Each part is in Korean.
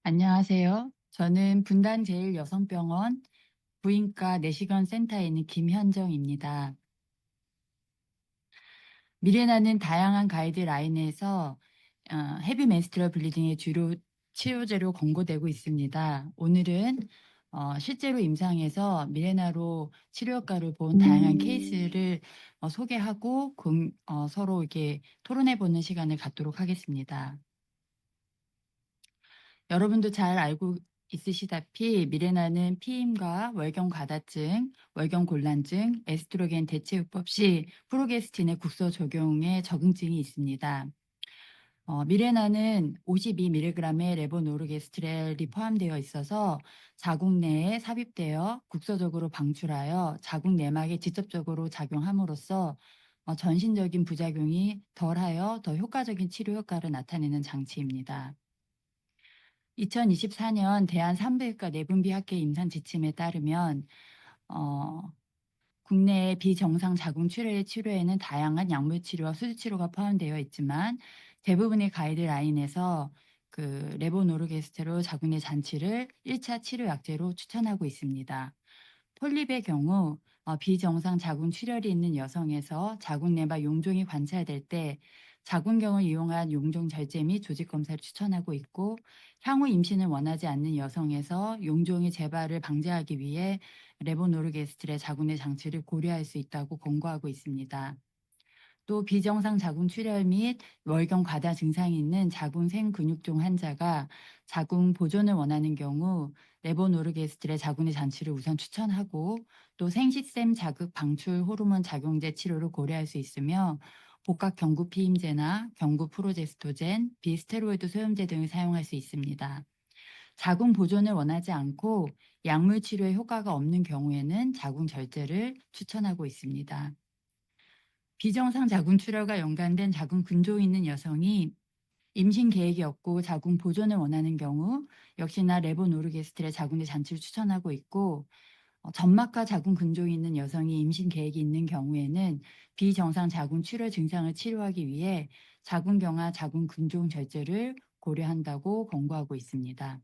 안녕하세요. 저는 분단제일여성병원 부인과 내시경 센터에 있는 김현정입니다. 미레나는 다양한 가이드라인에서 헤비 menstrual bleeding의 주로 치료제로 권고되고 있습니다. 오늘은 실제로 임상에서 미레나로 치료 효과를 본 다양한 케이스를 소개하고 서로 이렇게 토론해 보는 시간을 갖도록 하겠습니다. 여러분도 잘 알고 있으시다시피 미레나는 피임과 월경 과다증, 월경 곤란증, 에스트로겐 대체요법 시 프로게스틴의 국소 적용에 적응증이 있습니다. 미레나는 52mg의 레보노르게스트렐이 포함되어 있어서 자궁 내에 삽입되어 국소적으로 방출하여 자궁 내막에 직접적으로 작용함으로써 전신적인 부작용이 덜하여 더 효과적인 치료 효과를 나타내는 장치입니다. 2024년 대한산부인과 내분비학회 임상 지침에 따르면 어 국내의 비정상 자궁 출혈의 치료에는 다양한 약물 치료와 수술 치료가 포함되어 있지만 대부분의 가이드라인에서 레보노르게스테로 자궁 내 잔치를 1차 치료 약제로 추천하고 있습니다. 폴립의 경우 비정상 자궁 출혈이 있는 여성에서 자궁 내막 용종이 관찰될 때 자궁경을 이용한 용종 절제 및 조직 검사를 추천하고 있고, 향후 임신을 원하지 않는 여성에서 용종의 재발을 방지하기 위해 레보노르게스트의 자궁 내 장치를 고려할 수 있다고 권고하고 있습니다. 또 비정상 자궁 출혈 및 월경 과다 증상이 있는 자궁 생근육종 환자가 자궁 보존을 원하는 경우 레보노르게스트의 자궁내 잔치를 우선 추천하고, 또 생시샘 자극 방출 호르몬 작용제 치료를 고려할 수 있으며 복각 경구 피임제나 경구 프로제스토젠, 비스테로이드 소염제 등을 사용할 수 있습니다. 자궁 보존을 원하지 않고 약물 치료에 효과가 없는 경우에는 자궁 절제를 추천하고 있습니다. 비정상 자궁 출혈과 연관된 자궁 근종이 있는 여성이 임신 계획이 없고 자궁 보존을 원하는 경우 역시나 레보노르게스트의 자궁 내 잔치를 추천하고 있고, 점막과 자궁 근종이 있는 여성이 임신 계획이 있는 경우에는 비정상 자궁 출혈 증상을 치료하기 위해 자궁경화 자궁 근종 절제를 고려한다고 권고하고 있습니다.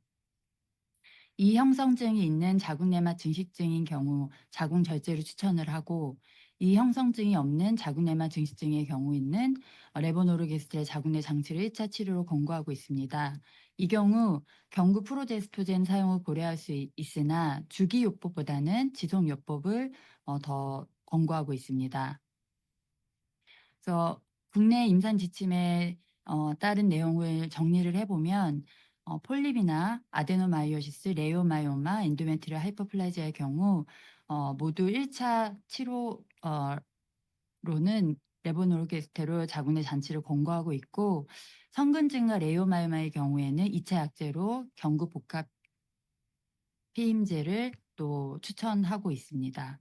이 형성증이 있는 자궁 내막 증식증인 경우 자궁 절제를 추천을 하고, 이 형성증이 없는 자궁 내막 증식증의 경우에는 레보노르게스트의 자궁 내 장치를 1차 치료로 권고하고 있습니다. 이 경우 경구 프로제스토젠 사용을 고려할 수 있으나 주기요법보다는 지속요법을 더 권고하고 있습니다. 그래서 국내 임상 지침에 따른 내용을 정리를 해보면 폴립이나 아데노마이오시스, 레오마이오마, 엔도메트리얼 하이퍼플라지아의 경우 모두 1차 치료 로는 레보노르게스테로 자궁 내 잔치를 권고하고 있고, 성근증과 레오마이오마의 경우에는 2차 약제로 경구 복합 피임제를 또 추천하고 있습니다.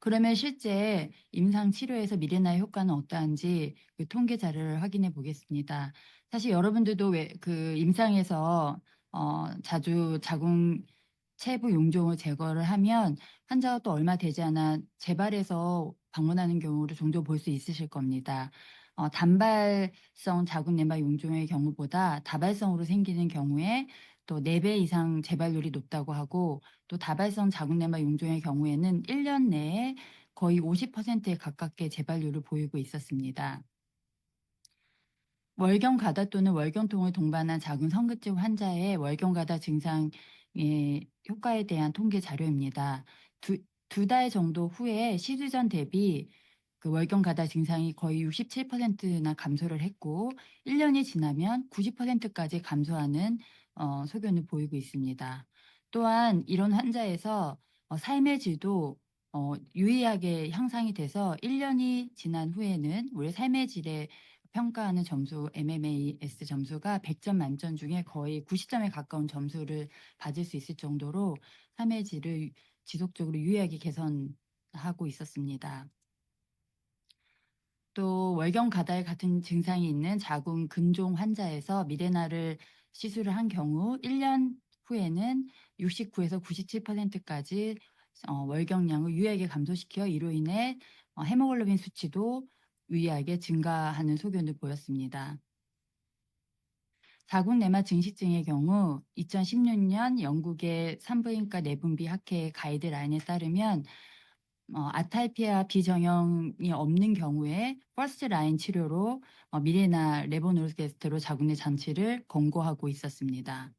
그러면 실제 임상 치료에서 미레나의 효과는 어떠한지 그 통계 자료를 확인해 보겠습니다. 사실 여러분들도 임상에서 자주 자궁 체부 용종을 제거를 하면 환자가 또 얼마 되지 않아 재발해서 방문하는 경우를 종종 볼 수 있으실 겁니다. 단발성 자궁 내막 용종의 경우보다 다발성으로 생기는 경우에 또 4배 이상 재발률이 높다고 하고, 또 다발성 자궁 내막 용종의 경우에는 1년 내에 거의 50%에 가깝게 재발률을 보이고 있었습니다. 월경 가다 또는 월경통을 동반한 자궁 성근증 환자의 월경 가다 증상의 효과에 대한 통계 자료입니다. 두 달 정도 후에 시술 전 대비 월경 가다 증상이 거의 67%나 감소를 했고, 1년이 지나면 90%까지 감소하는 소견을 보이고 있습니다. 또한 이런 환자에서 삶의 질도 유의하게 향상이 돼서 1년이 지난 후에는 우리 삶의 질의 평가하는 점수 MMAS 점수가 100점 만점 중에 거의 90점에 가까운 점수를 받을 수 있을 정도로 삶의 질을 지속적으로 유의하게 개선하고 있었습니다. 또 월경 가달 같은 증상이 있는 자궁 근종 환자에서 미레나를 시술을 한 경우 1년 후에는 69에서 97%까지 월경량을 유의하게 감소시켜 이로 인해 헤모글로빈 수치도 유의하게 증가하는 소견을 보였습니다. 자궁 내막 증식증의 경우 2016년 영국의 산부인과 내분비 학회 가이드라인에 따르면 아탈피아 비정형이 없는 경우에 퍼스트 라인 치료로 미레나 레보노르게스트로 자궁 내 장치를 권고하고 있었습니다.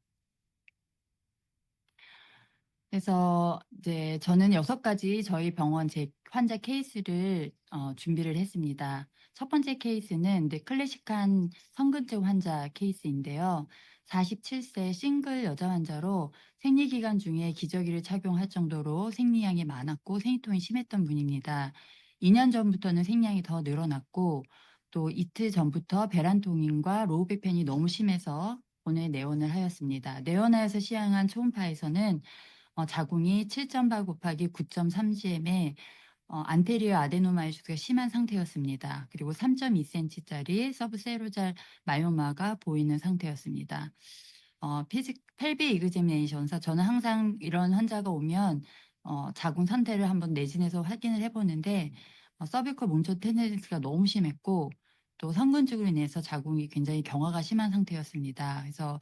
그래서 이제 저는 6가지 저희 병원 제 환자 케이스를 준비를 했습니다. 첫 번째 케이스는 네 클래식한 성근증 환자 케이스인데요. 47세 싱글 여자 환자로 생리 기간 중에 기저귀를 착용할 정도로 생리량이 많았고 생리통이 심했던 분입니다. 2년 전부터는 생리량이 더 늘어났고 또 이틀 전부터 배란통인과 로우백펜이 너무 심해서 본회 내원을 하였습니다. 내원하여서 시행한 초음파에서는 자궁이 7.8 곱하기 9.3 안테리어 아데노마이오시스가 심한 상태였습니다. 그리고 3.2cm짜리 서브세로잘 마요마가 보이는 상태였습니다. 피지 펠빅 이그제미네이션사 저는 항상 이런 환자가 오면 자궁 상태를 한번 내진해서 확인을 해 보는데 서비컬 몬초 테네시스가 너무 심했고 또 성근증으로 인해서 자궁이 굉장히 경화가 심한 상태였습니다. 그래서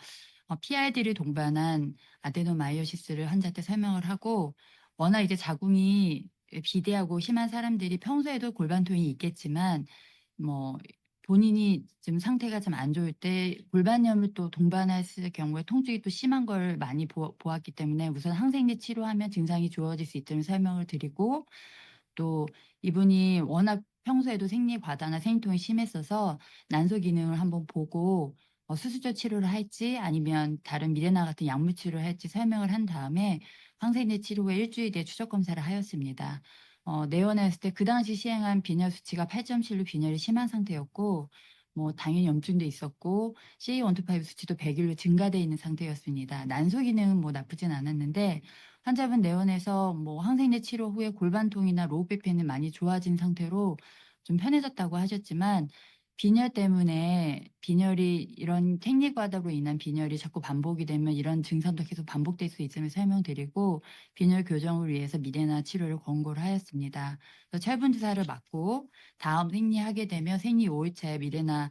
PID를 동반한 아데노마이오시스를 환자한테 설명을 하고 워낙 이제 자궁이 비대하고 심한 사람들이 평소에도 골반통이 있겠지만 뭐 본인이 좀 상태가 좀 안 좋을 때 골반염을 또 동반했을 경우에 통증이 또 심한 걸 많이 보았기 때문에 우선 항생제 치료하면 증상이 좋아질 수 있다는 설명을 드리고 또 이분이 워낙 평소에도 생리 과다나 생리통이 심했어서 난소 기능을 한번 보고 수술적 치료를 할지 아니면 다른 미레나 같은 약물 치료를 할지 설명을 한 다음에 항생제 치료 후에 일 주일 뒤에 추적 검사를 하였습니다. 내원했을 때 그 당시 시행한 빈혈 수치가 8.7로 빈혈이 심한 상태였고 당연히 염증도 있었고 CA125 수치도 100일로 증가돼 있는 상태였습니다. 난소 기능은 나쁘진 않았는데 환자분 내원에서 항생제 치료 후에 골반통이나 로우백펜은 많이 좋아진 상태로 좀 편해졌다고 하셨지만 빈혈 때문에 빈혈이 이런 생리과다로 인한 빈혈이 자꾸 반복이 되면 이런 증상도 계속 반복될 수 있음을 설명드리고 빈혈 교정을 위해서 미레나 치료를 권고를 하였습니다. 그래서 철분 주사를 맞고 다음 생리하게 되면 생리 5일차에 미레나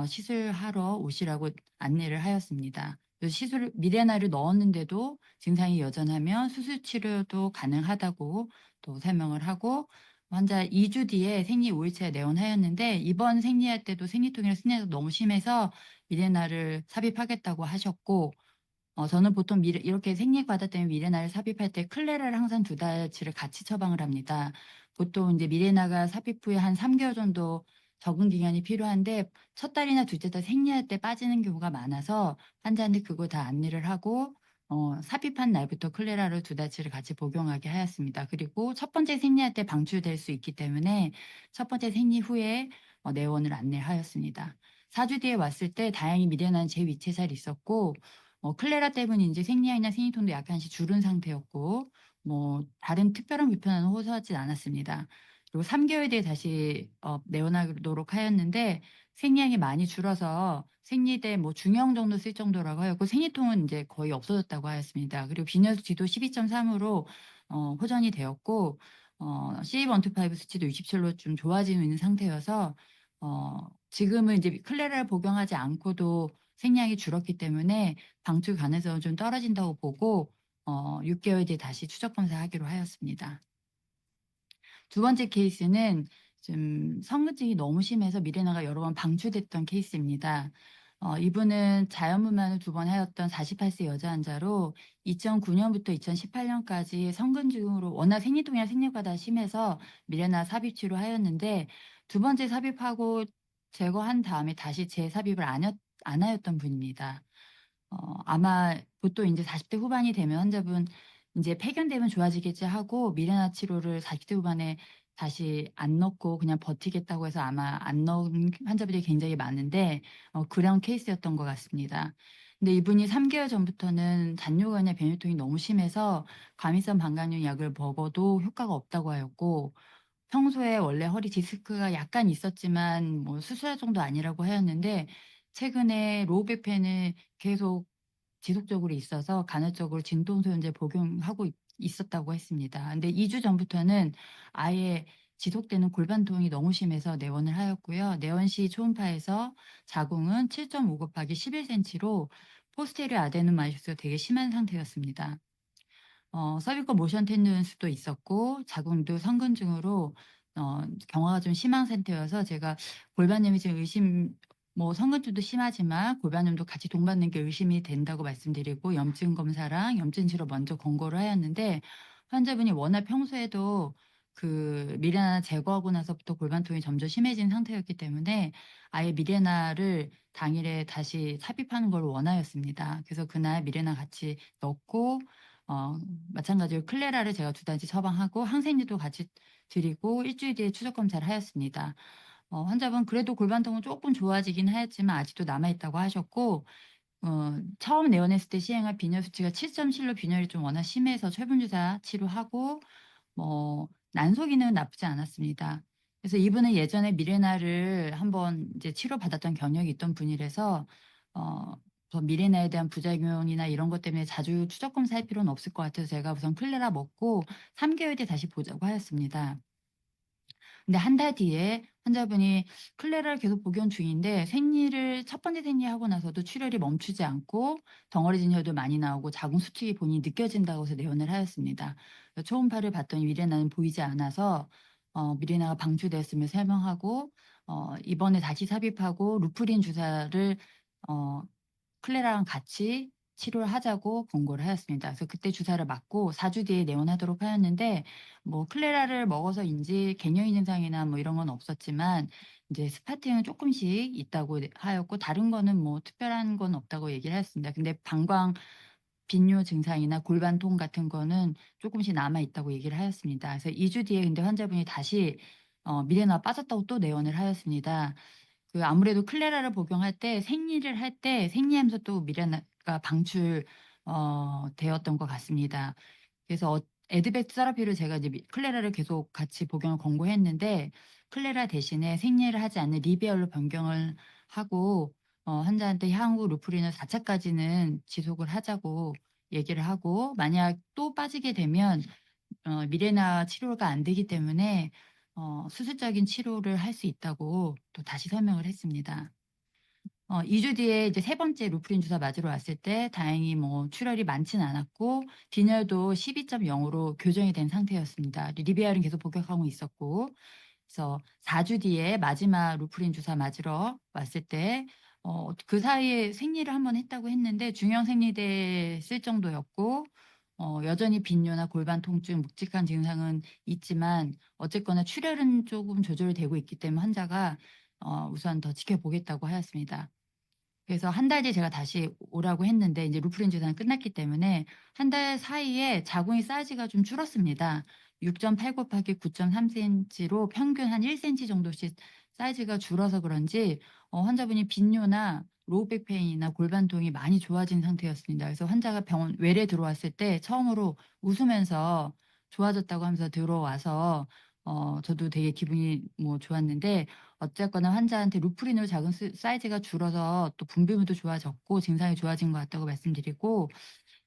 시술하러 오시라고 안내를 하였습니다. 시술 미레나를 넣었는데도 증상이 여전하면 수술 치료도 가능하다고 또 설명을 하고 환자 2주 뒤에 생리 5 일차에 내원하였는데 이번 생리할 때도 생리통이랑 스네가 너무 심해서 미레나를 삽입하겠다고 하셨고 저는 보통 미레 이렇게 생리 과다 때문에 미레나를 삽입할 때 클레라를 항상 2달치를 같이 처방을 합니다. 보통 인제 미레나가 삽입 후에 한 3 개월 정도 적응 기간이 필요한데 첫 달이나 둘째 달 생리할 때 빠지는 경우가 많아서 환자한테 그거 다 안내를 하고 삽입한 날부터 클레라를 2달치를 같이 복용하게 하였습니다. 그리고 첫 번째 생리할 때 방출될 수 있기 때문에 첫 번째 생리 후에 내원을 안내하였습니다. 4주 뒤에 왔을 때 다행히 미레나는 제 위치에 잘 있었고 클레라 때문인지 생리량이나 생리통도 약간씩 줄은 상태였고 다른 특별한 불편은 호소하진 않았습니다. 그리고 3 개월 뒤에 다시 내원하도록 하였는데 생리량이 많이 줄어서 생리대 중형 정도 쓸 정도라고 하였고 생리통은 인제 거의 없어졌다고 하였습니다. 그리고 빈혈 수치도 12.3 으로 호전이 되었고 CA125 수치도 67로 좀 좋아지고 있는 상태여서 지금은 이제 클레라를 복용하지 않고도 생리량이 줄었기 때문에 방출 가능성은 좀 떨어진다고 보고 6 개월 뒤에 다시 추적 검사하기로 하였습니다. 두 번째 케이스는 좀 성근증이 너무 심해서 미레나가 여러 번 방출됐던 케이스입니다. 이분은 자연분만을 2번 하였던 48세 여자 환자로 2009 년부터 2018 년까지 성근증으로 워낙 생리통이나 생리과다 심해서 미레나 삽입 치료하였는데 두 번째 삽입하고 제거한 다음에 다시 재삽입을 안 하였던 분입니다. 아마 보통 인제 40대 후반이 되면 환자분 인제 '폐견되면 좋아지겠지.' 하고 미레나 치료를 40대 후반에 다시 안 넣고 그냥 버티겠다고 해서 아마 안 넣은 환자분들이 굉장히 많은데 그런 케이스였던 것 같습니다. 근데 이분이 3 개월 전부터는 잔뇨관이나 변뇨통이 너무 심해서 과민성 방광용 약을 먹어도 효과가 없다고 하였고 평소에 원래 허리 디스크가 약간 있었지만 수술할 정도 아니라고 하였는데 최근에 로우백펜을 계속 지속적으로 있어서 간헐적으로 진통소염제 복용하고 있었다고 했습니다. 근데 2주 전부터는 아예 지속되는 골반통이 너무 심해서 내원을 하였고요. 내원 시 초음파에서 자궁은 7.5 곱하기 11cm로 포스테리어 아데노마이오시스가 되게 심한 상태였습니다. 서비컬 모션 텐던스도 있었고 자궁도 성근증으로 경화가 좀 심한 상태여서 제가 골반염이 지금 뭐 성근증도 심하지만 골반염도 같이 동반된 게 의심이 된다고 말씀드리고 염증 검사랑 염증 치료 먼저 권고를 하였는데 환자분이 워낙 평소에도 그 미레나 제거하고 나서부터 골반통이 점점 심해진 상태였기 때문에 아예 미레나를 당일에 다시 삽입하는 걸 원하였습니다. 그래서 그날 미레나 같이 넣고 어 마찬가지로 클레라를 제가 2달치 처방하고 항생제도 같이 드리고 일 주일 뒤에 추적 검사를 하였습니다. 환자분 그래도 골반통은 쪼끔 좋아지긴 하였지만 아직도 남아 있다고 하셨고 처음 내원했을 때 시행한 빈혈 수치가 7.7로 빈혈이 좀 워낙 심해서 철분 주사 치료하고 난소기는 나쁘지 않았습니다. 그래서 이분은 예전에 미레나를 한번 이제 치료받았던 경력이 있던 분이라서 어 더 미레나에 대한 부작용이나 이런 것 때문에 자주 추적 검사할 필요는 없을 것 같아서 제가 우선 클레라 먹고 3 개월 뒤에 다시 보자고 하였습니다. 근데 한 달 뒤에 환자분이 클레라를 계속 복용 중인데 생리를 첫 번째 생리하고 나서도 출혈이 멈추지 않고 덩어리 진혈도 많이 나오고 자궁 수축이 본인이 느껴진다고 해서 내원을 하였습니다. 초음파를 봤더니 미레나는 보이지 않아서 미레나가 방출되었음을 설명하고 이번에 다시 삽입하고 루프린 주사를 어 클레라랑 같이 치료를 하자고 권고를 하였습니다. 그래서 그때 주사를 맞고 4주 뒤에 내원하도록 하였는데 뭐 클레라를 먹어서인지 개녀인 증상이나 뭐 이런 건 없었지만 인제 스파팅은 쪼끔씩 있다고 하였고 다른 거는 뭐 특별한 건 없다고 얘기를 하였습니다. 근데 방광 빈뇨 증상이나 골반통 같은 거는 쪼끔씩 남아 있다고 얘기를 하였습니다. 그래서 2주 뒤에 근데 환자분이 다시 미레나가 빠졌다고 또 내원을 하였습니다. 아무래도 클레라를 복용할 때 생리를 할 때 생리하면서 또 미레나가 되었던 것 같습니다. 그래서 에드백 테라피를 제가 이제 클레라를 계속 같이 복용을 권고했는데 클레라 대신에 생리를 하지 않는 리베올로 변경을 하고 환자한테 향후 루프린을 4 차까지는 지속을 하자고 얘기를 하고 만약 또 빠지게 되면 미레나 치료가 안 되기 때문에 수술적인 치료를 할 수 있다고 또 다시 설명을 했습니다. 2주 뒤에 이제 세 번째 루프린 주사 맞으러 왔을 때 다행히 뭐 출혈이 많지는 않았고 빈혈도 12.0 으로 교정이 된 상태였습니다. 리비아는 계속 복용하고 있었고. 그래서 4주 뒤에 마지막 루프린 주사 맞으러 왔을 때 그 사이에 생리를 한번 했다고 했는데 중형 생리대에 쓸 정도였고 여전히 빈뇨나 골반 통증, 묵직한 증상은 있지만 어쨌거나 출혈은 조금 조절되고 있기 때문에 환자가 우선 더 지켜보겠다고 하였습니다. 그래서 한 달 뒤에 제가 다시 오라고 했는데 인제 루프린 주사는 끝났기 때문에 한 달 사이에 자궁의 사이즈가 좀 줄었습니다. 6.8 곱하기 9.3 센티로 평균 한 1 센티 정도씩 사이즈가 줄어서 그런지 환자분이 빈뇨나 로우 백 페인이나 골반통이 많이 좋아진 상태였습니다. 그래서 환자가 병원 외래 들어왔을 때 처음으로 웃으면서 좋아졌다고 하면서 들어와서 저도 되게 기분이 뭐 좋았는데 어쨌거나 환자한테 루프린으로 작은 사이즈가 줄어서 또 분비물도 좋아졌고 증상이 좋아진 것 같다고 말씀드리고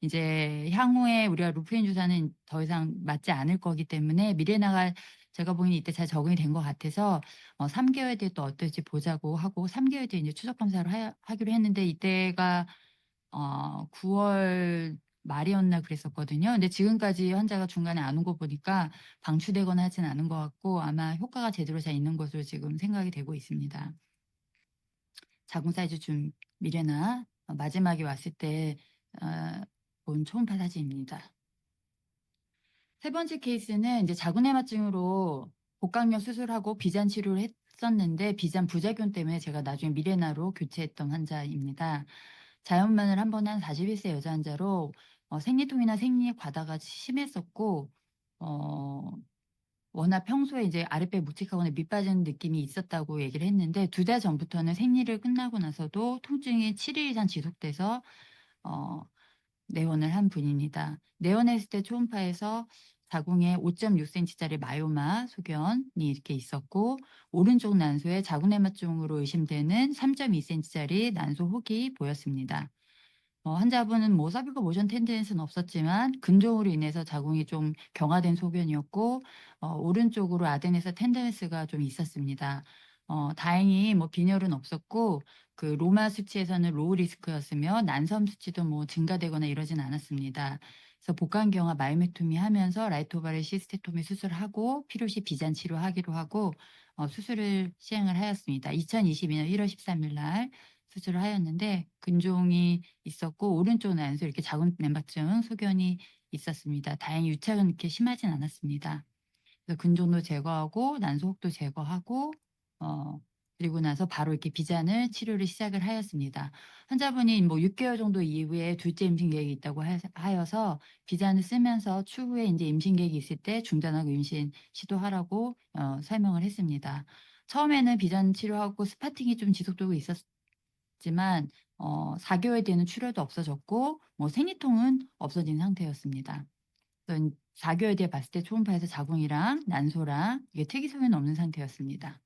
이제 향후에 우리가 루프린 주사는 더 이상 맞지 않을 거기 때문에 미레나가 제가 보기엔 이때 잘 적응이 된 것 같아서 3 개월 뒤에 또 어떨지 보자고 하고 3 개월 뒤에 이제 추적 검사를 하기로 했는데 이때가 9월 말이었나 그랬었거든요. 근데 지금까지 환자가 중간에 안 온 거 보니까 방출되거나 하진 않은 것 같고 아마 효과가 제대로 잘 있는 것으로 지금 생각이 되고 있습니다. 자궁 사이즈 준 미레나 마지막에 왔을 때 어 본 초음파 사진입니다. 세 번째 케이스는 이제 자궁내막증으로 복강력 수술하고 비잔 치료를 했었는데 비잔 부작용 때문에 제가 나중에 미레나로 교체했던 환자입니다. 자연만을 한 번 한 41세 여자 환자로 생리통이나 생리 과다가 심했었고 어 워낙 평소에 이제 아랫배 묵직하거나 밑 빠지는 느낌이 있었다고 얘기를 했는데 2달 전부터는 생리를 끝나고 나서도 통증이 7일 이상 지속돼서 어 내원을 한 분입니다. 내원했을 때 초음파에서 자궁에 5.6 센티짜리 마요마 소견이 이렇게 있었고 오른쪽 난소에 자궁내막증으로 의심되는 3.2 센티짜리 난소 혹이 보였습니다. 환자분은 뭐 서비스 모션 텐덴스는 없었지만 근종으로 인해서 자궁이 좀 경화된 소견이었고 오른쪽으로 아데네스 텐덴스가 좀 있었습니다. 다행히 뭐 빈혈은 없었고 그 로마 수치에서는 로우 리스크였으며 난섬 수치도 뭐 증가되거나 이러진 않았습니다. 그래서 복강경화 마이오메토미 하면서 라이트 오바리 시스테토미 수술하고 필요시 비잔 치료하기로 하고 수술을 시행을 하였습니다. 2022년 1월 13일 날 수술을 하였는데 근종이 있었고 오른쪽 난소 이렇게 자궁 내막증 소견이 있었습니다. 다행히 유착은 이렇게 심하진 않았습니다. 그래서 근종도 제거하고 난소혹도 제거하고 어 그리고 나서 바로 이렇게 비잔을 치료를 시작을 하였습니다. 환자분이 뭐 6개월 정도 이후에 둘째 임신 계획이 있다고 하여서 비잔을 쓰면서 추후에 인제 임신 계획이 있을 때 중단하고 임신 시도하라고 설명을 했습니다. 처음에는 비잔 치료하고 스파팅이 좀 지속되고 있었지만 4 개월 뒤에는 출혈도 없어졌고 뭐 생리통은 없어진 상태였습니다. 그래서 4 개월 뒤에 봤을 때 초음파에서 자궁이랑 난소랑 이게 특이 소견은 없는 상태였습니다.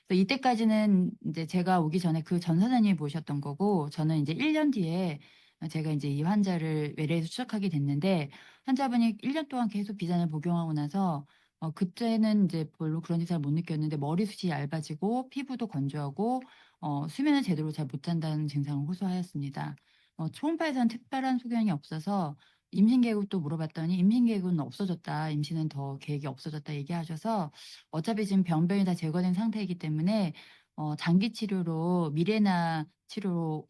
그래서 이때까지는 인제 제가 오기 전에 그 전 선생님이 보셨던 거고 저는 인제 1년 뒤에 제가 인제 이 환자를 외래에서 추적하게 됐는데 환자분이 1년 동안 계속 비잔을 복용하고 나서 그때는 인제 별로 그런 증상을 못 느꼈는데 머리숱이 얇아지고 피부도 건조하고 수면을 제대로 잘 못 잔다는 증상을 호소하였습니다. 초음파에서는 특별한 소견이 없어서 임신 계획도 물어봤더니 "임신 계획은 없어졌다. 임신은 더 계획이 없어졌다." 얘기하셔서 어차피 지금 병변이 다 제거된 상태이기 때문에 장기 치료로 미레나 치료로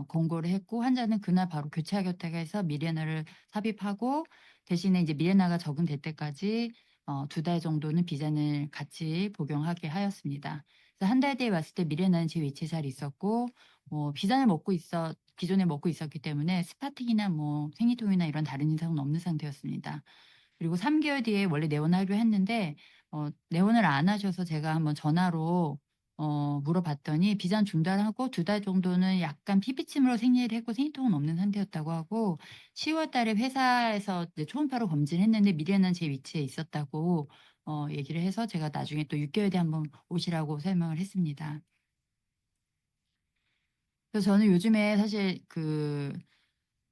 권고를 했고 환자는 그날 바로 교체하겠다고 해서 미레나를 삽입하고 대신에 이제 미레나가 적응될 때까지 2달 정도는 비잔을 같이 복용하게 하였습니다. 그래서 한 달 뒤에 왔을 때 미레나는 제 위치에 잘 있었고 비잔을 기존에 먹고 있었기 때문에 스파틱이나 뭐 생리통이나 이런 다른 증상은 없는 상태였습니다. 그리고 3 개월 뒤에 원래 내원하기로 했는데 내원을 안 하셔서 제가 한번 전화로 물어봤더니 비잔 중단하고 2달 정도는 약간 피비침으로 생리를 했고 생리통은 없는 상태였다고 하고 10월 달에 회사에서 이제 초음파로 검진을 했는데 미래는 제 위치에 있었다고 얘기를 해서 제가 나중에 또 6 개월 뒤에 한번 오시라고 설명을 했습니다. 그래서 저는 요즘에 사실 그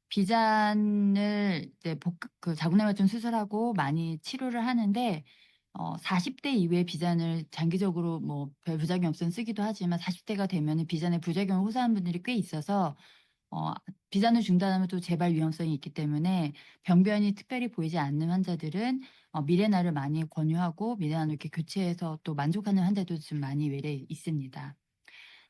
비잔을 이제 그 자궁내막증 수술하고 많이 치료를 하는데 40대 이후에 비잔을 장기적으로 뭐 별 부작용 없으면 쓰기도 하지만 40 대가 되면은 비잔의 부작용을 호소하는 분들이 꽤 있어서 어 비잔을 중단하면 또 재발 위험성이 있기 때문에 병변이 특별히 보이지 않는 환자들은 미레나를 많이 권유하고 미레나를 이렇게 교체해서 또 만족하는 환자도 좀 많이 외래 있습니다.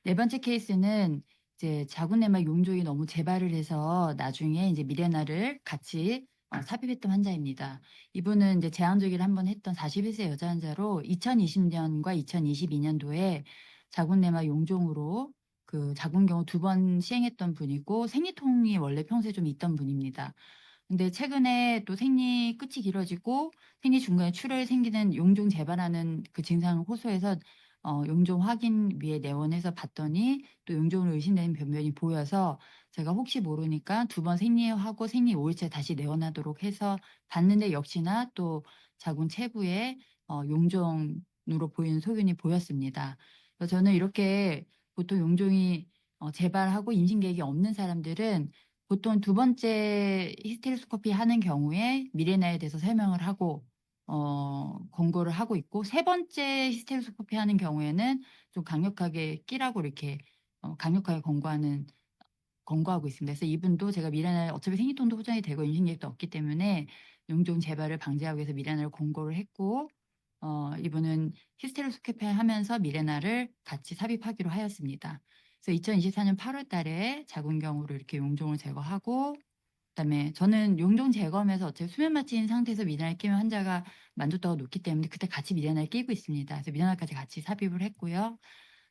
네 번째 케이스는 이제 자궁내막 용종이 너무 재발을 해서 나중에 이제 미레나를 같이 삽입했던 환자입니다. 이분은 이제 제왕절개를 한 번 했던 41세 여자 환자로 2020 년과 2022 년도에 자궁내막 용종으로 그 자궁경부 2번 시행했던 분이고 생리통이 원래 평소에 좀 있던 분입니다. 근데 최근에 또 생리 끝이 길어지고 생리 중간에 출혈이 생기는 용종 재발하는 그 증상을 호소해서 용종 확인 위에 내원해서 봤더니 또 용종으로 의심되는 변변이 보여서 제가 혹시 모르니까 2번 생리하고 생리 5 일째 다시 내원하도록 해서 봤는데 역시나 또 자궁 체부에 용종으로 보이는 소견이 보였습니다. 그래서 저는 이렇게 보통 용종이 재발하고 임신 계획이 없는 사람들은 보통 두 번째 히스테로스코피 하는 경우에 미레나에 대해서 설명을 하고 권고를 하고 있고 세 번째 히스테로스코피 하는 경우에는 좀 강력하게 끼라고 이렇게 강력하게 권고하고 있습니다. 그래서 이분도 제가 미레나를 어차피 생리통도 호전이 되고 임신 계획도 없기 때문에 용종 재발을 방지하기 위해서 미레나를 권고를 했고 이분은 히스테로스코피 하면서 미레나를 같이 삽입하기로 하였습니다. 그래서 2024년 8월 달에 자궁경으로 이렇게 용종을 제거하고 그다음에 저는 용종 제거하면서 어차피 수면 마취인 상태에서 미네랄 끼면 환자가 만족도가 높기 때문에 그때 같이 미네랄 끼고 있습니다. 그래서 미네랄까지 같이 삽입을 했고요.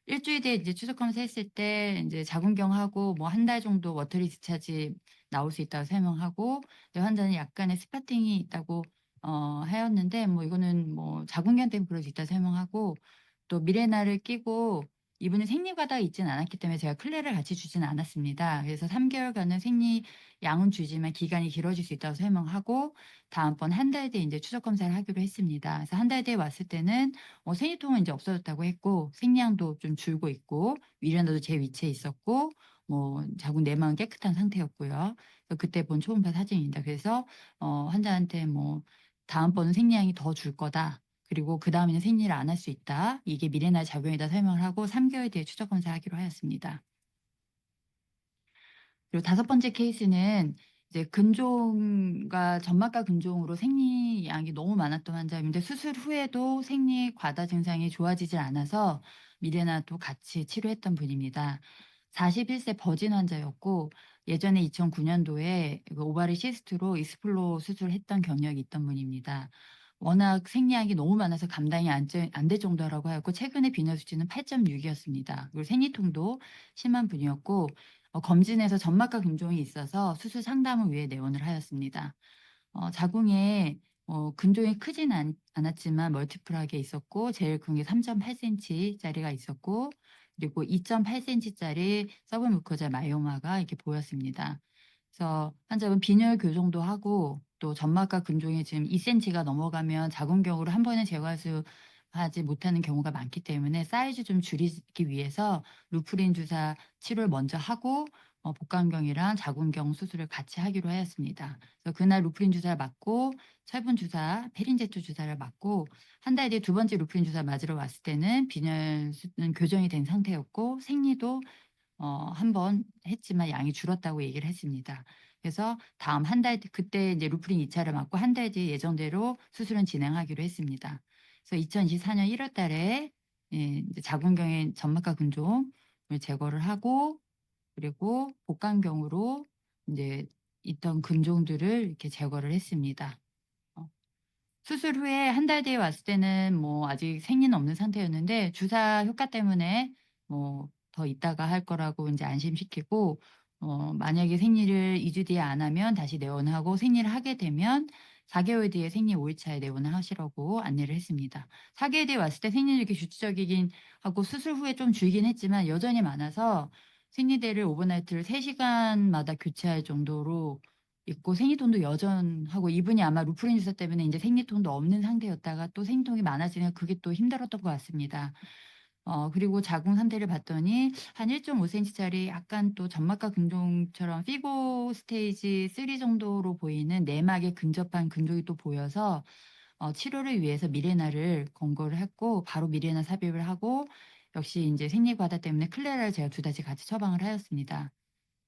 일 주일 뒤에 이제 추적 검사했을 때 인제 자궁경하고 뭐 한 달 정도 워터리 디스차지 나올 수 있다고 설명하고 근데 환자는 약간의 스파팅이 있다고 하였는데 뭐 이거는 뭐 자궁경 때문에 그럴 수 있다고 설명하고 또 미레나를 끼고 이분은 생리 과다가 있진 않았기 때문에 제가 클레를 같이 주지는 않았습니다. 그래서 3 개월간은 생리 양은 주지만 기간이 길어질 수 있다고 설명하고 다음번 한 달 뒤에 인제 추적 검사를 하기로 했습니다. 그래서 한 달 뒤에 왔을 때는 생리통은 인제 없어졌다고 했고 생리량도 좀 줄고 있고 미레나도 제 위치에 있었고 자궁 내막은 깨끗한 상태였고요. 그래서 그때 본 초음파 사진입니다. 그래서 환자한테 "다음번은 생리량이 더 줄 거다. 그리고 그다음에는 생리를 안 할 수 있다. 이게 미래날 작용이다." 설명을 하고 3 개월 뒤에 추적 검사하기로 하였습니다. 그리고 다섯 번째 케이스는 이제 근종과 점막과 근종으로 생리량이 너무 많았던 환자인데 수술 후에도 생리 과다 증상이 좋아지질 않아서 미레나도 같이 치료했던 분입니다. 41세 버진 환자였고 예전에 2009 년도에 그 오바리 시스트로 익스플로 수술했던 경력이 있던 분입니다. 워낙 생리량이 너무 많아서 감당이 안 될 정도라고 하였고 최근에 비뇨 수치는 8.6 이었습니다. 그리고 생리통도 심한 분이었고 검진에서 점막과 근종이 있어서 수술 상담을 위해 내원을 하였습니다. 자궁에 근종이 크진 않았지만 멀티플하게 있었고 제일 큰 게 3.8 센티짜리가 있었고 그리고 2.8 센티짜리 서브뮤코자 마이오마가 이렇게 보였습니다. 그래서 환자분 빈혈 교정도 하고 또 점막과 근종이 지금 2 센티가 넘어가면 자궁경으로 한 번에 하지 못하는 경우가 많기 때문에 사이즈 좀 줄이기 위해서 루프린 주사 치료를 먼저 하고 복강경이랑 자궁경 수술을 같이 하기로 하였습니다. 그래서 그날 루프린 주사를 맞고 철분 주사, 페린제트 주사를 맞고 한 달 뒤에 두 번째 루프린 주사 맞으러 왔을 때는 빈혈은 교정이 된 상태였고 생리도 한 번 했지만 양이 줄었다고 얘기를 했습니다. 그래서 다음 한 달 뒤 그때 이제 루프린 2 차를 맞고 한 달 뒤에 예정대로 수술은 진행하기로 했습니다. 그래서 2024년 1월 달에 이제 자궁경의 점막과 근종을 제거를 하고 그리고 복강경으로 인제 있던 근종들을 이렇게 제거를 했습니다. 어 수술 후에 한 달 뒤에 왔을 때는 아직 생리는 없는 상태였는데 주사 효과 때문에 더 있다가 할 거라고 인제 안심시키고 만약에 생리를 2주 뒤에 안 하면 다시 내원하고 생리를 하게 되면 4 개월 뒤에 생리 5 일차에 내원을 하시라고 안내를 했습니다. 4 개월 뒤에 왔을 때 생리는 이렇게 규칙적이긴 하고 수술 후에 좀 줄긴 했지만 여전히 많아서 생리대를 오버나이트를 3 시간마다 교체할 정도로 있고 생리통도 여전하고 이분이 아마 루프린 주사 때문에 인제 생리통도 없는 상태였다가 또 생리통이 많아지면 그게 또 힘들었던 것 같습니다. 그리고 자궁 상태를 봤더니 한 1.5 센티짜리 약간 또 점막과 근종처럼 피고 스테이지 3 정도로 보이는 내막에 근접한 근종이 또 보여서 치료를 위해서 미레나를 권고를 했고 바로 미레나 삽입을 하고 역시 인제 생리 과다 때문에 클레라를 제가 2 다시 같이 처방을 하였습니다.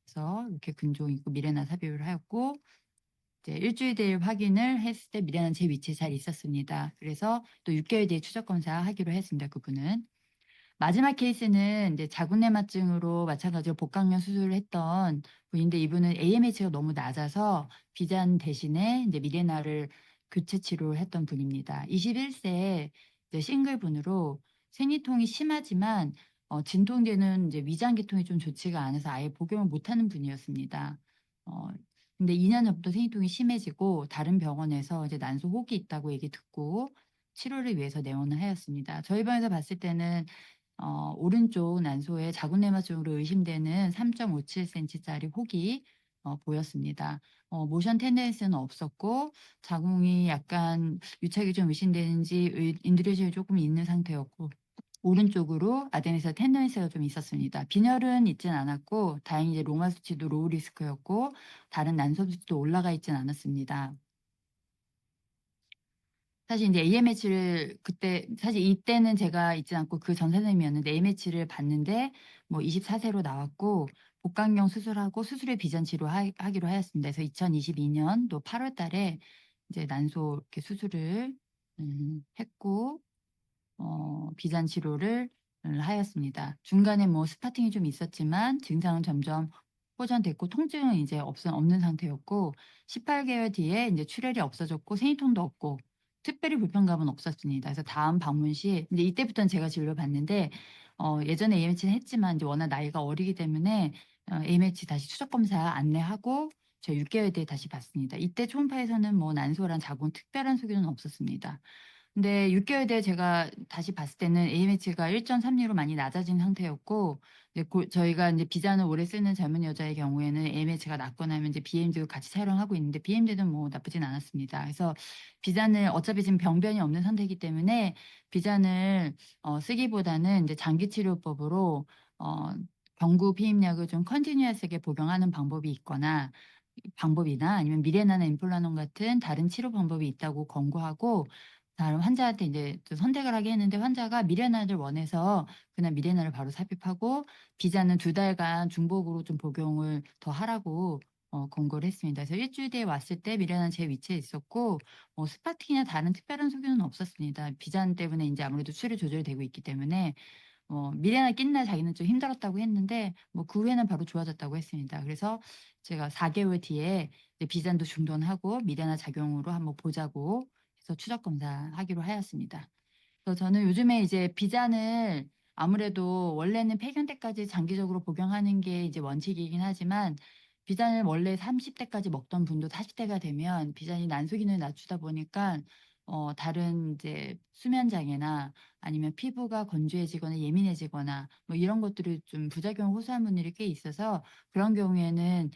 그래서 이렇게 근종 있고 미레나 삽입을 하였고 이제 일 주일 뒤에 확인을 했을 때 미래는 제 위치에 잘 있었습니다. 그래서 또 6 개월 뒤에 추적 검사하기로 했습니다, 그분은. 마지막 케이스는 이제 자궁내막증으로 마찬가지로 복강경 수술을 했던 분인데 이분은 AMH가 너무 낮아서 비잔 대신에 인제 미레나를 교체 치료를 했던 분입니다. 21 세 이제 싱글분으로 생리통이 심하지만 진통제는 이제 위장계통이 좀 좋지가 않아서 아예 복용을 못하는 분이었습니다. 어 근데 2년 전부터 생리통이 심해지고 다른 병원에서 이제 난소 혹이 있다고 얘기 듣고 치료를 위해서 내원을 하였습니다. 저희 병원에서 봤을 때는 오른쪽 난소에 자궁내막증으로 의심되는 3.57 센티짜리 혹이 보였습니다. 모션 텐덴스는 없었고 자궁이 약간 유착이 좀 의심되는지 인드레션이 조금 있는 상태였고 오른쪽으로 아데니사 텐덴스가 좀 있었습니다. 빈혈은 있진 않았고 다행히 이제 로마 수치도 로우 리스크였고 다른 난소 수치도 올라가 있진 않았습니다. 사실 인제 AMH를 그때 사실 이때는 제가 있지 않고 그 전 선생님이었는데 AMH를 봤는데 24 세로 나왔고 복강경 수술하고 수술의 비전 하기로 하였습니다. 그래서 2022 년도 8월 달에 이제 난소 이렇게 수술을 했고 비잔 치료를 하였습니다. 중간에 스타팅이 좀 있었지만 증상은 점점 호전됐고 통증은 이제 없는 상태였고 18 개월 뒤에 인제 출혈이 없어졌고 생리통도 없고 특별히 불편감은 없었습니다. 그래서 다음 방문 시 인제 이때부터는 제가 진료를 받는데 예전에 AMH는 했지만 인제 워낙 나이가 어리기 때문에 AMH 다시 추적 검사 안내하고 저 6 개월 뒤에 다시 봤습니다. 이때 초음파에서는 난소랑 자궁 특별한 소견은 없었습니다. 근데 6 개월 뒤에 제가 다시 봤을 때는 AMH가 1.32로 많이 낮아진 상태였고 이제 저희가 인제 비잔을 오래 쓰는 젊은 여자의 경우에는 AMH가 낮고 나면 이제 BMD도 같이 사용하고 있는데 BMD는 나쁘진 않았습니다. 그래서 비잔을 어차피 지금 병변이 없는 상태이기 때문에 비잔을 쓰기보다는 인제 장기 치료법으로 어 경구 피임약을 좀 컨티뉴어스하게 복용하는 방법이 있거나 방법이나 아니면 미레나나 임플라논 같은 다른 치료 방법이 있다고 권고하고, 다른 환자한테 인제 또 선택을 하게 했는데, 환자가 미레나를 원해서 그냥 미레나를 바로 삽입하고 비자는 2달간 중복으로 좀 복용을 더 하라고 권고를 했습니다. 그래서 1 주일 뒤에 왔을 때 미레나는 제 위치에 있었고, 스파팅이나 다른 특별한 소견은 없었습니다. 비잔 때문에 인제 아무래도 수혈이 조절이 되고 있기 때문에 미래나 낀날 자기는 좀 힘들었다고 했는데, 그 후에는 바로 좋아졌다고 했습니다. 그래서 제가 4 개월 뒤에 이제 비잔도 중돈하고 미래나 작용으로 한번 보자고 해서 추적 검사하기로 하였습니다. 그래서 저는 요즘에 이제 비잔을 아무래도 원래는 폐경 때까지 장기적으로 복용하는 게 이제 원칙이긴 하지만, 비잔을 원래 30 대까지 먹던 분도 40 대가 되면 비잔이 난소 기능을 낮추다 보니까 다른 이제 수면 장애나 아니면 피부가 건조해지거나 예민해지거나 이런 것들이 좀 부작용 호소한 분들이 꽤 있어서, 그런 경우에는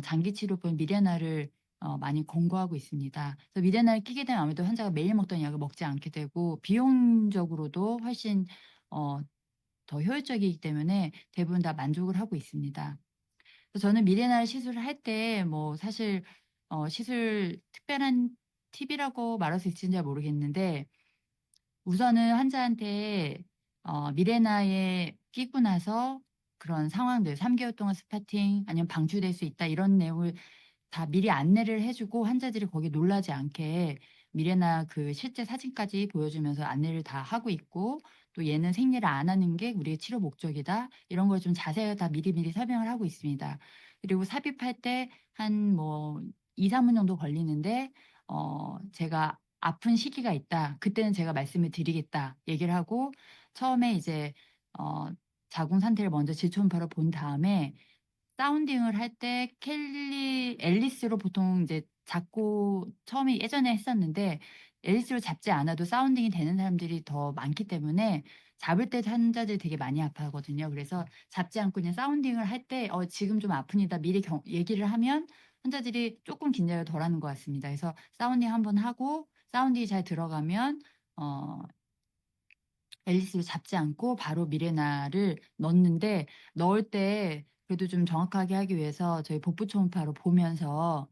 장기 치료법 미레나를 많이 권고하고 있습니다. 그래서 미레나를 끼게 되면 아무래도 환자가 매일 먹던 약을 먹지 않게 되고 비용적으로도 훨씬 어 더 효율적이기 때문에 대부분 다 만족을 하고 있습니다. 그래서 저는 미레나 시술을 할 때 사실 시술 특별한 팁이라고 말할 수 있을지 잘 모르겠는데, 우선은 환자한테 미레나에 끼고 나서 그런 상황들, 3 개월 동안 스파팅 아니면 방출될 수 있다, 이런 내용을 다 미리 안내를 해 주고 환자들이 거기에 놀라지 않게 미레나 그 실제 사진까지 보여주면서 안내를 다 하고 있고, 또 "얘는 생리를 안 하는 게 우리의 치료 목적이다." 이런 걸 좀 자세하게 다 미리미리 설명을 하고 있습니다. 그리고 삽입할 때 한 2-3분 정도 걸리는데, 제가 "아픈 시기가 있다. 그때는 제가 말씀을 드리겠다." 얘기를 하고, 처음에 이제 어 자궁 상태를 먼저 질초음파로 본 다음에 사운딩을 할 때 켈리 앨리스로 보통 이제 잡고, 처음에 예전에 했었는데 앨리스로 잡지 않아도 사운딩이 되는 사람들이 더 많기 때문에 잡을 때 환자들이 되게 많이 아파하거든요. 그래서 잡지 않고 그냥 사운딩을 할 때 지금 좀 아픕니다." 미리 얘기를 하면 환자들이 쪼끔 긴장을 덜하는 것 같습니다. 그래서 사운딩 한번 하고 사운딩이 잘 들어가면 어 앨리스를 잡지 않고 바로 미레나를 넣는데, 넣을 때 그래도 좀 정확하게 하기 위해서 저희 복부 초음파로 보면서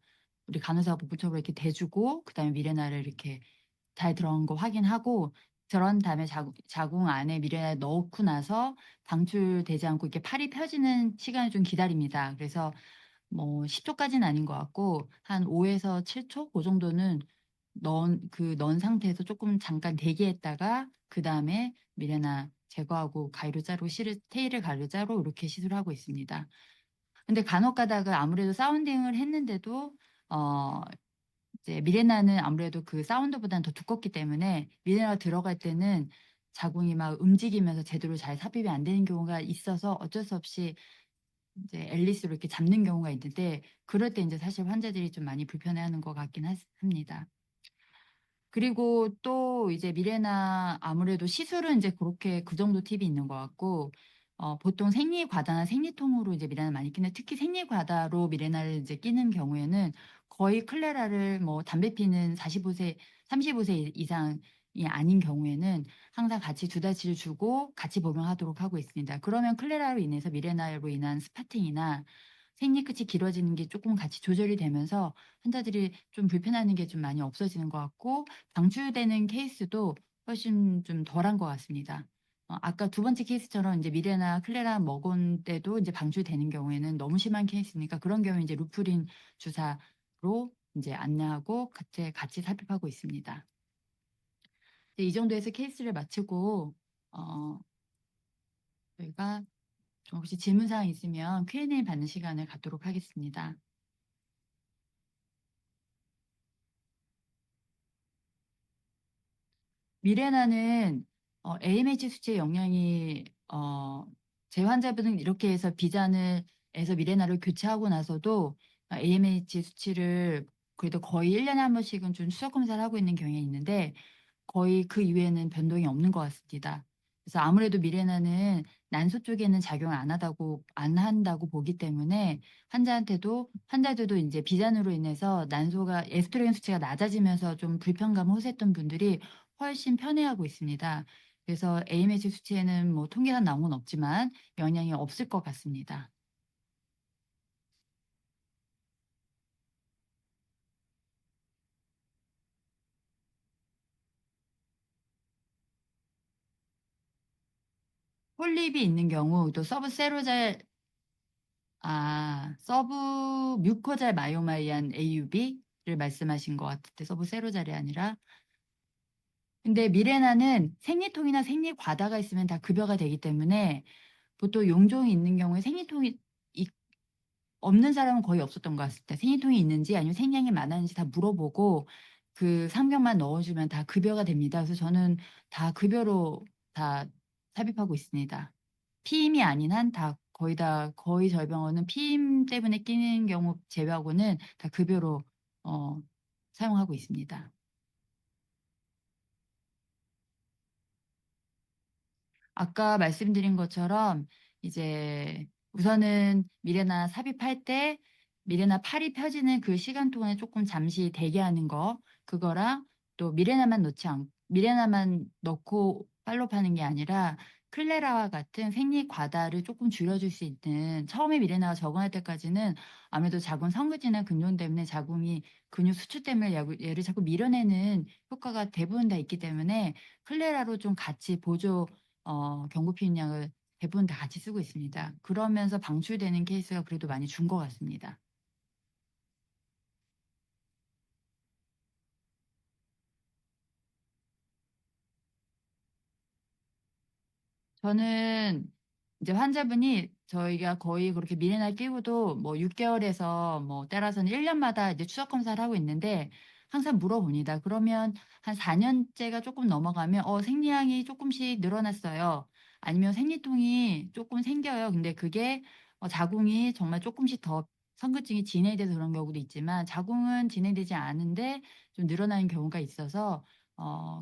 우리 간호사가 복부 초음파로 이렇게 대 주고 그다음에 미레나를 이렇게 잘 들어간 거 확인하고, 그런 다음에 자궁 안에 미레나를 넣고 나서 방출되지 않고 이렇게 팔이 펴지는 시간을 좀 기다립니다. 그래서 10 초까지는 아닌 것 같고 한 5 에서 7초 고 정도는 넣은 상태에서 쪼끔 잠깐 대기했다가 그다음에 미레나 제거하고 가위로 자르고 실을 테일을 가위로 자르고 이렇게 시술하고 있습니다. 근데 간혹 가다가 아무래도 사운딩을 했는데도 어 이제 미레나는 아무래도 그 사운드보다는 더 두껍기 때문에 미레나가 들어갈 때는 자궁이 막 움직이면서 제대로 잘 삽입이 안 되는 경우가 있어서 어쩔 수 없이 이제 앨리스로 이렇게 잡는 경우가 있는데, 그럴 때 인제 사실 환자들이 좀 많이 불편해하는 것 같긴 합니다. 그리고 또 이제 미레나 아무래도 시술은 인제 고렇게 그 정도 팁이 있는 것 같고, 보통 생리과다나 생리통으로 이제 미레나를 많이 끼는데, 특히 생리과다로 미레나를 이제 끼는 경우에는 거의 클레라를 담배 피는 45 세 35세 이상이 아닌 경우에는 항상 같이 2달치를 주고 같이 복용하도록 하고 있습니다. 그러면 클레라로 인해서 미레나로 인한 스파팅이나 생리 끝이 길어지는 게 쪼끔 같이 조절이 되면서 환자들이 좀 불편해하는 게 좀 많이 없어지는 것 같고, 방출되는 케이스도 훨씬 좀 덜한 것 같습니다. 아까 두 번째 케이스처럼 인제 미레나 클레라 먹은 때도 인제 방출되는 경우에는 너무 심한 케이스니까, 그런 경우에 인제 루프린 주사로 인제 안내하고 같이 삽입하고 있습니다. 네, 이 정도에서 케이스를 마치고 어 저희가 좀 혹시 질문 사항 있으면 Q&A 받는 시간을 갖도록 하겠습니다. 미레나는 AMH 수치의 영향이 제 환자분은 이렇게 해서 비잔을 에서 미레나를 교체하고 나서도 AMH 수치를 그래도 거의 1 년에 한 번씩은 좀 추적 검사를 하고 있는 경향이 있는데, 거의 그 이후에는 변동이 없는 것 같습니다. 그래서 아무래도 미레나는 난소 쪽에는 작용을 안 한다고 보기 때문에 환자들도 인제 비잔으로 인해서 난소가 에스트로겐 수치가 낮아지면서 좀 불편감을 호소했던 분들이 훨씬 편해하고 있습니다. 그래서 AMH 수치에는 뭐 통계상 나온 건 없지만 영향이 없을 것 같습니다. 폴립이 있는 경우 또 서브세로잘 서브 뮤코잘 마요마이한 AUB를 말씀하신 것 같은데 서브세로잘이 아니라. 근데 미레나는 생리통이나 생리과다가 있으면 다 급여가 되기 때문에 보통 용종이 있는 경우에 생리통이 있 없는 사람은 거의 없었던 것 같습니다. 생리통이 있는지 아니면 생량이 많았는지 다 물어보고 그 삼경만 넣어 주면 다 급여가 됩니다. 그래서 저는 다 급여로 다 삽입하고 있습니다. 피임이 아닌 한 거의 저희 병원은 피임 때문에 끼는 경우 제외하고는 다 급여로 어 사용하고 있습니다. 아까 말씀드린 것처럼 이제 우선은 미레나 삽입할 때 미레나 팔이 펴지는 그 시간 동안에 쪼끔 잠시 대기하는 거, 그거랑 또 미레나만 넣고 팔로우하는 게 아니라 클레라와 같은 생리 과다를 쪼끔 줄여 줄 수 있는, 처음에 미레나가 적응할 때까지는 아무래도 자궁 성근이나 근종 때문에 자궁이 근육 수축 때문에 얘를 자꾸 밀어내는 효과가 대부분 다 있기 때문에 클레라로 좀 같이 보조 경구피임약을 대부분 다 같이 쓰고 있습니다. 그러면서 방출되는 케이스가 그래도 많이 준 것 같습니다. 저는 이제 환자분이 저희가 거의 그렇게 미래날 끼고도 뭐 6 개월에서 뭐 때라서는 1 년마다 이제 추적 검사를 하고 있는데 항상 물어봅니다. 그러면 한 4 년째가 쪼끔 넘어가면 생리량이 쪼끔씩 늘어났어요. 아니면 생리통이 쪼끔 생겨요. 근데 그게 자궁이 정말 쪼끔씩 더 성근증이 진행돼서 그런 경우도 있지만 자궁은 진행되지 않은데 좀 늘어나는 경우가 있어서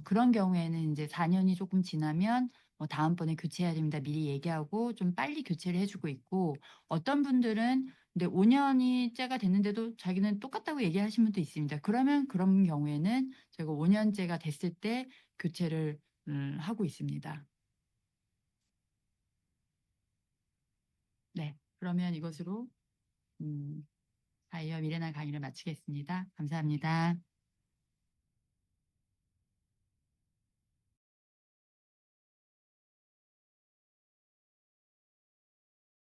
그런 경우에는 인제 4 년이 쪼끔 지나면 "다음번에 교체해야 됩니다." 미리 얘기하고 좀 빨리 교체를 해 주고 있고, 어떤 분들은 근데 5 년이 째가 됐는데도 자기는 똑같다고 얘기하시는 분도 있습니다. 그러면 그런 경우에는 저희가 5 년째가 됐을 때 교체를 하고 있습니다. 네. 그러면 이것으로 음 바이오 미래날 강의를 마치겠습니다. 감사합니다.